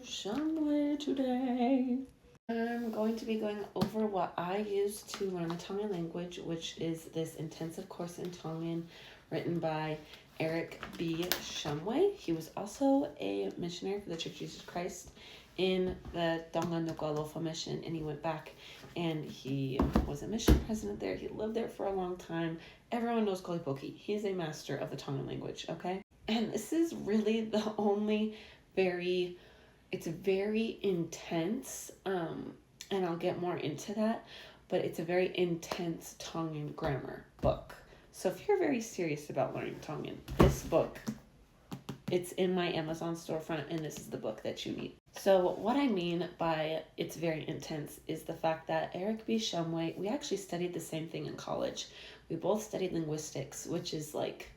Shumway today. I'm going to be going over what I use to learn the Tongan language, which is this intensive course in Tongan written by Eric B. Shumway. He was also a missionary for the Church of Jesus Christ in the Tongan Nuku'alofa mission, and he went back and he was a mission president there. He lived there for a long time. Everyone knows Kolipoki. He's a master of the Tongan language, okay? And this is really the only it's very intense, and I'll get more into that, but it's a very intense Tongan grammar book. So if you're very serious about learning Tongan, this book, it's in my Amazon storefront, and this is the book that you need. So what I mean by it's very intense is the fact that Eric B. Shumway, we actually studied the same thing in college. We both studied linguistics, which is like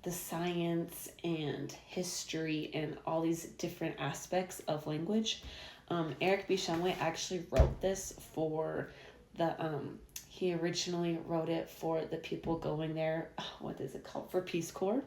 the science and history and all these different aspects of language. Eric B. Shumway actually wrote this for the, he originally wrote it for the people going there, what is it called, for Peace Corps.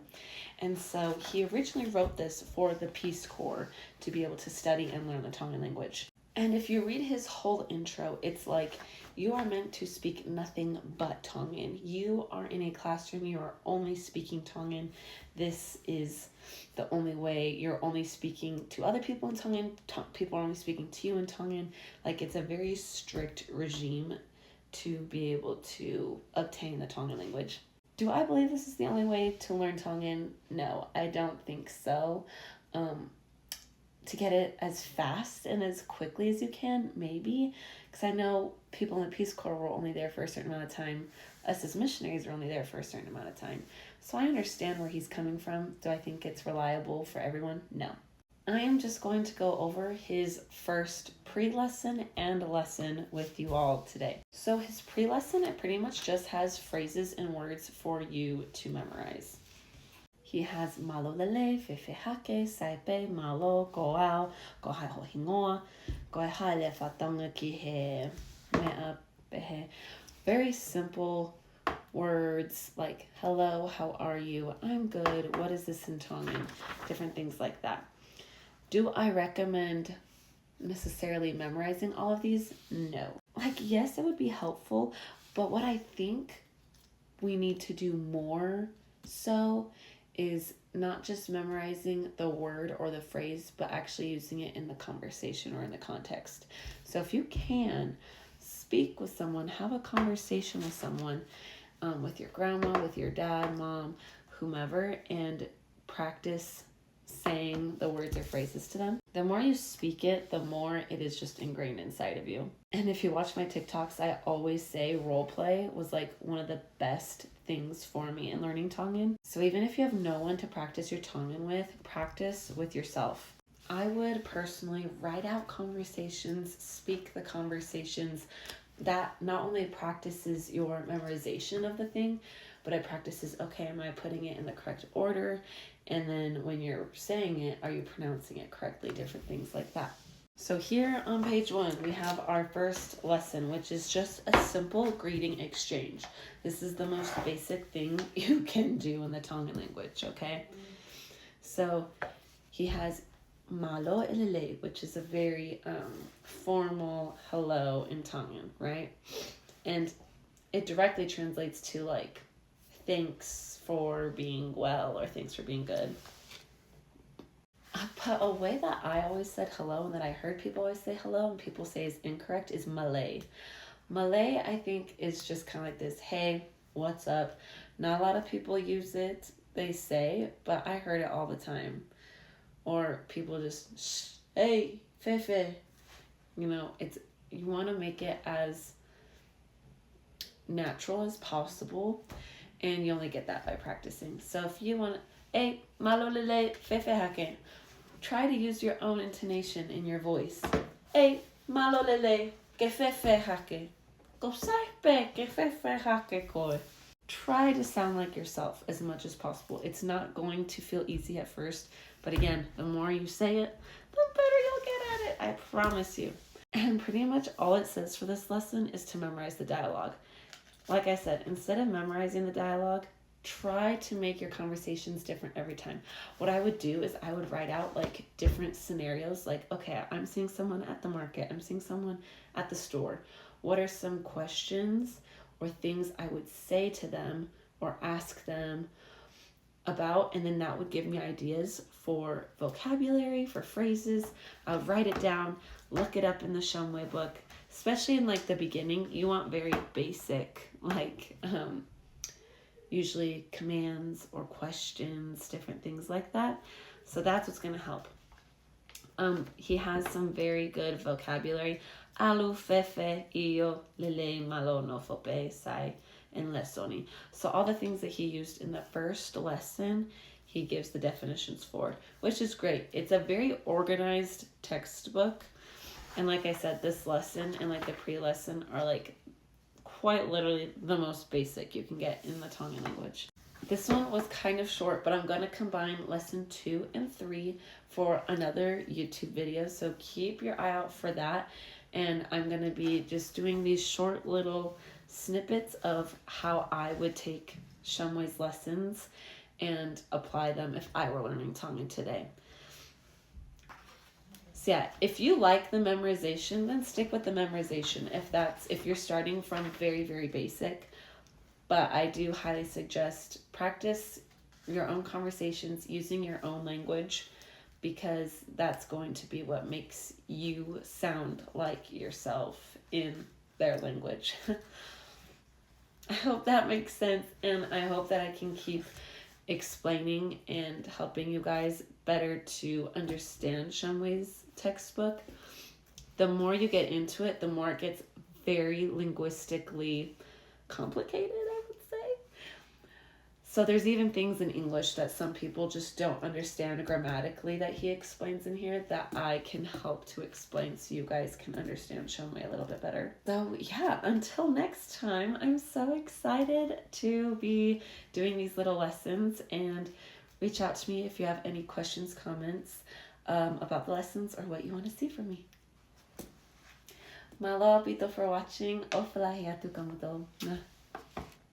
And so he originally wrote this for the Peace Corps to be able to study and learn the Tongan language. And if you read his whole intro, it's like, you are meant to speak nothing but Tongan. You are in a classroom, you are only speaking Tongan. This is the only way. You're only speaking to other people in Tongan. People are only speaking to you in Tongan. Like, it's a very strict regime to be able to obtain the Tongan language. Do I believe this is the only way to learn Tongan? No, I don't think so. To get it as fast and as quickly as you can, maybe. Because I know people in the Peace Corps were only there for a certain amount of time. Us as missionaries are only there for a certain amount of time. So I understand where he's coming from. Do I think it's reliable for everyone? No. I am just going to go over his first pre-lesson and lesson with you all today. So his pre-lesson, it pretty much just has phrases and words for you to memorize. He has malo lele, fefe hake, saipe, malo, goao, gohai hohingoa, gohai le fatanga ki he mea behe. Very simple words like hello, how are you, I'm good, what is this in Tongan, different things like that. Do I recommend necessarily memorizing all of these? No. Like, yes, it would be helpful, but what I think we need to do more so is not just memorizing the word or the phrase, but actually using it in the conversation or in the context. So if you can, speak with someone, have a conversation with someone, with your grandma, with your dad, mom, whomever, and practice saying the words or phrases to them. The more you speak it, the more it is just ingrained inside of you. And if you watch my TikToks, I always say role play was like one of the best things for me in learning Tongan. So even if you have no one to practice your Tongan with, practice with yourself. I would personally write out conversations, speak the conversations. That not only practices your memorization of the thing, but it practices, okay, am I putting it in the correct order? And then when you're saying it, are you pronouncing it correctly? Different things like that. So here on page 1, we have our first lesson, which is just a simple greeting exchange. This is the most basic thing you can do in the Tongan language, okay? So he has malo elele, which is a very formal hello in Tongan, right? And it directly translates to like, thanks for being well or thanks for being good. But a way that I always said hello and that I heard people always say hello and people say is incorrect is Malay. Malay, I think, is just kind of like this, hey, what's up? Not a lot of people use it, they say, but I heard it all the time. Or people just, hey, fefe. You know, you want to make it as natural as possible, and you only get that by practicing. So if you want to, hey, malo lele, fefe hake. Try to use your own intonation in your voice. Hey, malo lele, ke fefe hake. Go saipe, ke fefe hake koi. Try to sound like yourself as much as possible. It's not going to feel easy at first, but again, the more you say it, the better you'll get at it. I promise you. And pretty much all it says for this lesson is to memorize the dialogue. Like I said, instead of memorizing the dialogue, try to make your conversations different every time. What I would do is I would write out like different scenarios, like, okay, I'm seeing someone at the market, I'm seeing someone at the store. What are some questions or things I would say to them or ask them about? And then that would give me ideas for vocabulary, for phrases. I would write it down, look it up in the Shumway book, especially in like the beginning. You want very basic, like usually commands or questions, different things like that. So that's what's going to help. He has some very good vocabulary. Alu fefe io lele malo no fope sai in lessoni. So all the things that he used in the first lesson, he gives the definitions for, which is great. It's a very organized textbook. And like I said, this lesson and like the pre-lesson are like quite literally the most basic you can get in the Tongan language. This one was kind of short, but I'm going to combine lesson 2 and 3 for another YouTube video. So keep your eye out for that. And I'm going to be just doing these short little snippets of how I would take Shumway's lessons and apply them if I were learning Tongan today. So yeah, if you like the memorization, then stick with the memorization if you're starting from very, very basic. But I do highly suggest practice your own conversations using your own language, because that's going to be what makes you sound like yourself in their language. I hope that makes sense, and I hope that I can keep explaining and helping you guys better to understand Shumway's textbook. The more you get into it, the more it gets very linguistically complicated, I would say. So there's even things in English that some people just don't understand grammatically that he explains in here that I can help to explain so you guys can understand Shumway a little bit better. So yeah, until next time, I'm so excited to be doing these little lessons, and reach out to me if you have any questions, comments about the lessons or what you want to see from me. Malo, pito for watching. Ofalahiatu kamuto.